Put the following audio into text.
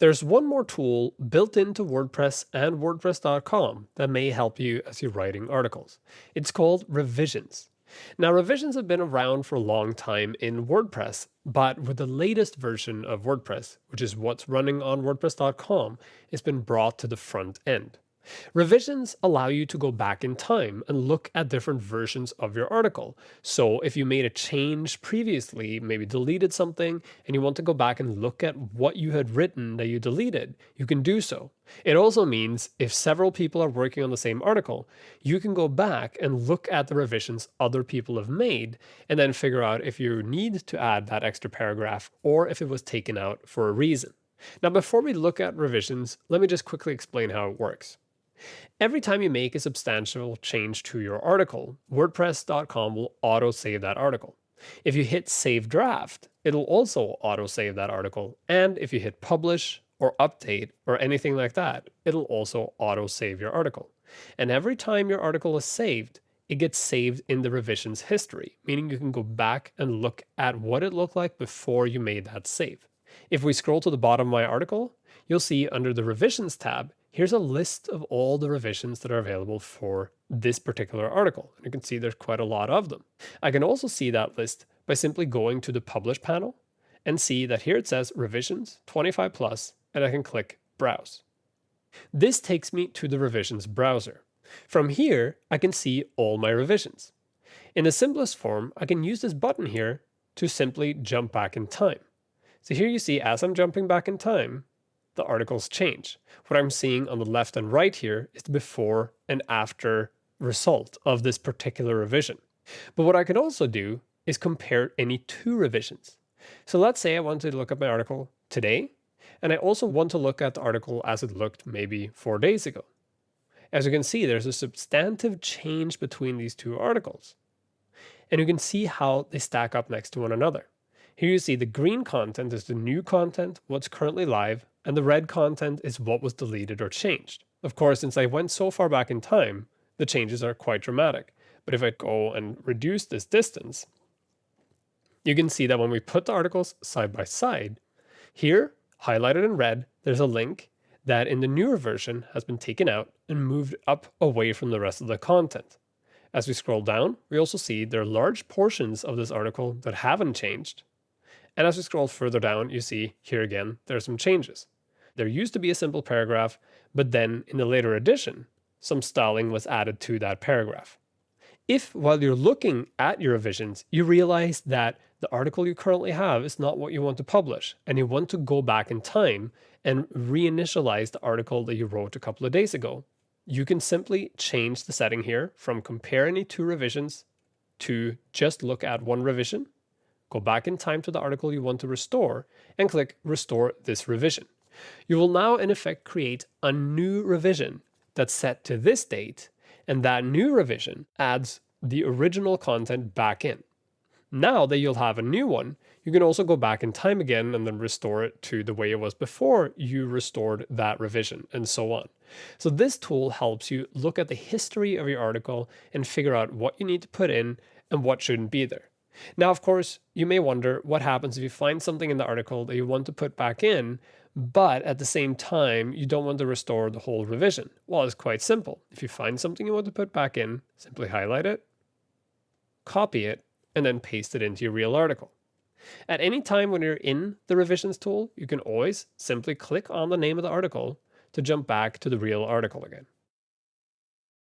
There's one more tool built into WordPress and WordPress.com that may help you as you're writing articles. It's called revisions. Now, revisions have been around for a long time in WordPress, but with the latest version of WordPress, which is what's running on WordPress.com, it's been brought to the front end. Revisions allow you to go back in time and look at different versions of your article. So if you made a change previously, maybe deleted something, and you want to go back and look at what you had written that you deleted, you can do so. It also means if several people are working on the same article, you can go back and look at the revisions other people have made and then figure out if you need to add that extra paragraph or if it was taken out for a reason. Now, before we look at revisions, let me just quickly explain how it works. Every time you make a substantial change to your article, WordPress.com will auto-save that article. If you hit Save Draft, it'll also auto-save that article. And if you hit Publish or Update or anything like that, it'll also auto-save your article. And every time your article is saved, it gets saved in the revisions history, meaning you can go back and look at what it looked like before you made that save. If we scroll to the bottom of my article, you'll see under the Revisions tab, here's a list of all the revisions that are available for this particular article. And you can see there's quite a lot of them. I can also see that list by simply going to the Publish panel and see that here it says Revisions 25 plus, and I can click Browse. This takes me to the Revisions browser. From here, I can see all my revisions. In the simplest form, I can use this button here to simply jump back in time. So here you see, as I'm jumping back in time, the articles change. What I'm seeing on the left and right here is the before and after result of this particular revision. But what I can also do is compare any two revisions. So let's say I want to look at my article today, and I also want to look at the article as it looked maybe 4 days ago. As you can see, there's a substantive change between these two articles. And you can see how they stack up next to one another. Here you see the green content is the new content, what's currently live, and the red content is what was deleted or changed. Of course, since I went so far back in time, the changes are quite dramatic. But if I go and reduce this distance, you can see that when we put the articles side by side, here, highlighted in red, there's a link that in the newer version has been taken out and moved up away from the rest of the content. As we scroll down, we also see there are large portions of this article that haven't changed. And as we scroll further down, you see here again, there are some changes. There used to be a simple paragraph, but then in the later edition, some styling was added to that paragraph. If while you're looking at your revisions, you realize that the article you currently have is not what you want to publish, and you want to go back in time and reinitialize the article that you wrote a couple of days ago, you can simply change the setting here from compare any two revisions to just look at one revision, go back in time to the article you want to restore, and click Restore this revision. You will now in effect create a new revision that's set to this date, and that new revision adds the original content back in. Now that you'll have a new one, you can also go back in time again and then restore it to the way it was before you restored that revision, and so on. So this tool helps you look at the history of your article and figure out what you need to put in and what shouldn't be there. Now, of course, you may wonder what happens if you find something in the article that you want to put back in, but at the same time, you don't want to restore the whole revision. Well, it's quite simple. If you find something you want to put back in, simply highlight it, copy it, and then paste it into your real article. At any time when you're in the revisions tool, you can always simply click on the name of the article to jump back to the real article again.